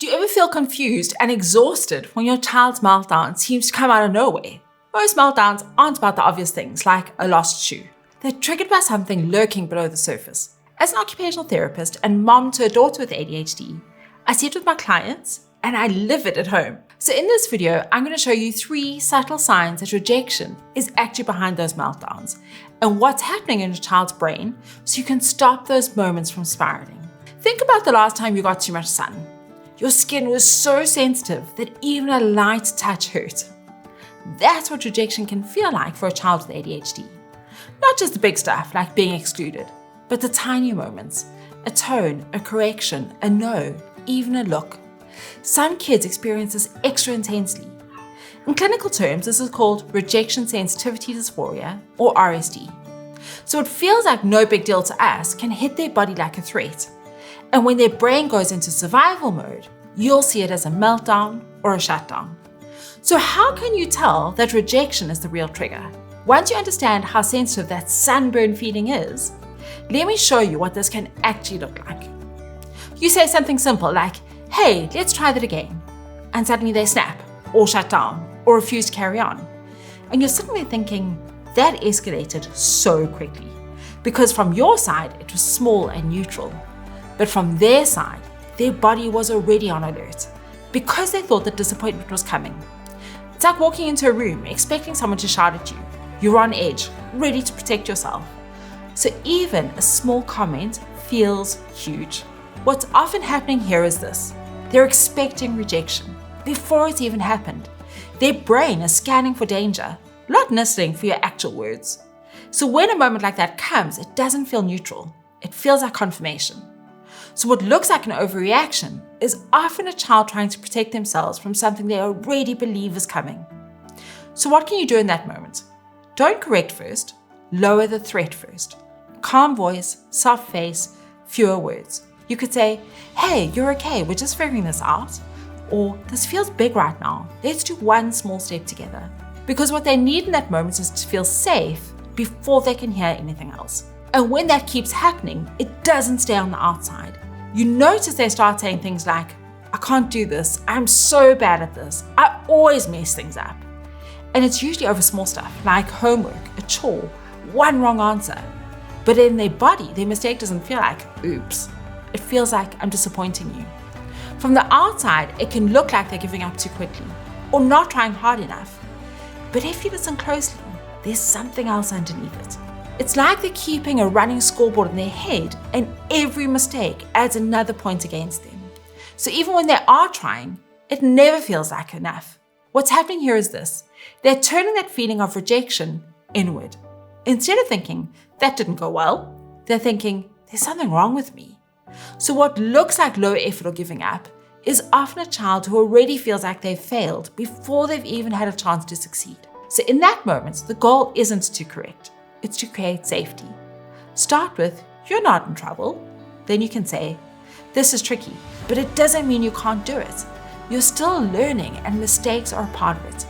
Do you ever feel confused and exhausted when your child's meltdown seems to come out of nowhere? Most meltdowns aren't about the obvious things like a lost shoe. They're triggered by something lurking below the surface. As an occupational therapist and mom to a daughter with ADHD, I see it with my clients and I live it at home. So in this video, I'm going to show you 3 subtle signs that rejection is actually behind those meltdowns and what's happening in your child's brain so you can stop those moments from spiraling. Think about the last time you got too much sun. Your skin was so sensitive that even a light touch hurt. That's what rejection can feel like for a child with ADHD. Not just the big stuff like being excluded, but the tiny moments, a tone, a correction, a no, even a look. Some kids experience this extra intensely. In clinical terms, this is called rejection sensitivity dysphoria, or RSD. So it feels like no big deal to us can hit their body like a threat. And when their brain goes into survival mode, you'll see it as a meltdown or a shutdown. So how can you tell that rejection is the real trigger? Once you understand how sensitive that sunburn feeling is, let me show you what this can actually look like. You say something simple like, hey, let's try that again. And suddenly they snap or shut down or refuse to carry on. And you're sitting there thinking, that escalated so quickly. Because from your side, it was small and neutral. But from their side, their body was already on alert because they thought that disappointment was coming. It's like walking into a room expecting someone to shout at you. You're on edge, ready to protect yourself. So even a small comment feels huge. What's often happening here is this. They're expecting rejection before it's even happened. Their brain is scanning for danger, not listening for your actual words. So when a moment like that comes, it doesn't feel neutral. It feels like confirmation. So what looks like an overreaction is often a child trying to protect themselves from something they already believe is coming. So what can you do in that moment? Don't correct first, lower the threat first. Calm voice, soft face, fewer words. You could say, hey, you're okay, we're just figuring this out. Or, this feels big right now, let's do one small step together. Because what they need in that moment is to feel safe before they can hear anything else. And when that keeps happening, it doesn't stay on the outside. You notice they start saying things like, I can't do this, I'm so bad at this, I always mess things up. And it's usually over small stuff like homework, a chore, one wrong answer. But in their body, their mistake doesn't feel like, oops. It feels like, I'm disappointing you. From the outside, it can look like they're giving up too quickly or not trying hard enough. But if you listen closely, there's something else underneath it. It's like they're keeping a running scoreboard in their head and every mistake adds another point against them. So even when they are trying, it never feels like enough. What's happening here is this. They're turning that feeling of rejection inward. Instead of thinking, that didn't go well, they're thinking, there's something wrong with me. So what looks like low effort or giving up is often a child who already feels like they've failed before they've even had a chance to succeed. So in that moment, the goal isn't to correct. It's to create safety. Start with, you're not in trouble. Then you can say, this is tricky, but it doesn't mean you can't do it. You're still learning and mistakes are a part of it.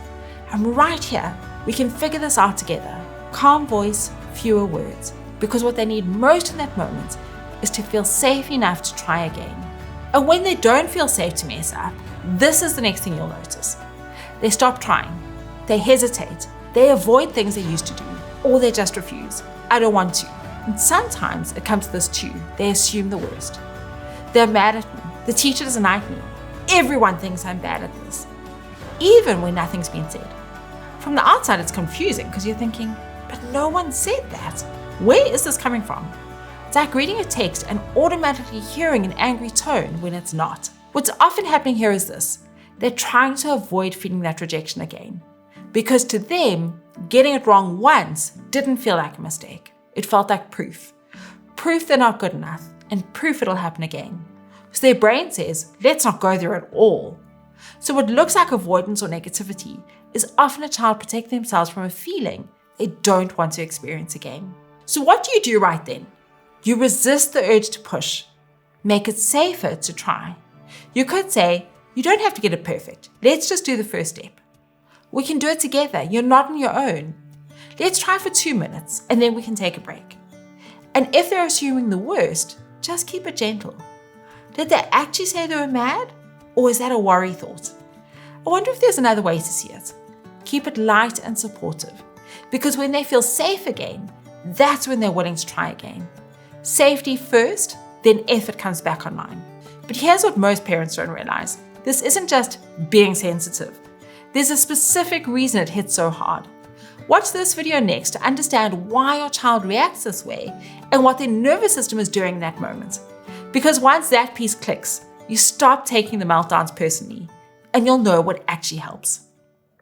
And right here, we can figure this out together. Calm voice, fewer words. Because what they need most in that moment is to feel safe enough to try again. And when they don't feel safe to mess up, this is the next thing you'll notice. They stop trying. They hesitate. They avoid things they used to do. Or they just refuse. I don't want to. And sometimes it comes to this too. They assume the worst. They're mad at me. The teacher doesn't like me. Everyone thinks I'm bad at this. Even when nothing's been said. From the outside, it's confusing because you're thinking, but no one said that. Where is this coming from? It's like reading a text and automatically hearing an angry tone when it's not. What's often happening here is this. They're trying to avoid feeling that rejection again. Because to them, getting it wrong once didn't feel like a mistake. It felt like proof. Proof they're not good enough and proof it'll happen again. So their brain says, let's not go there at all. So what looks like avoidance or negativity is often a child protecting themselves from a feeling they don't want to experience again. So what do you do right then? You resist the urge to push. Make it safer to try. You could say, you don't have to get it perfect. Let's just do the first step. We can do it together. You're not on your own. Let's try for 2 minutes and then we can take a break. And if they're assuming the worst, just keep it gentle. Did they actually say they were mad? Or is that a worry thought? I wonder if there's another way to see it. Keep it light and supportive, because when they feel safe again, that's when they're willing to try again. Safety first, then effort comes back online. But here's what most parents don't realize. This isn't just being sensitive. There's a specific reason it hits so hard. Watch this video next to understand why your child reacts this way and what their nervous system is doing in that moment. Because once that piece clicks, you stop taking the meltdowns personally, and you'll know what actually helps.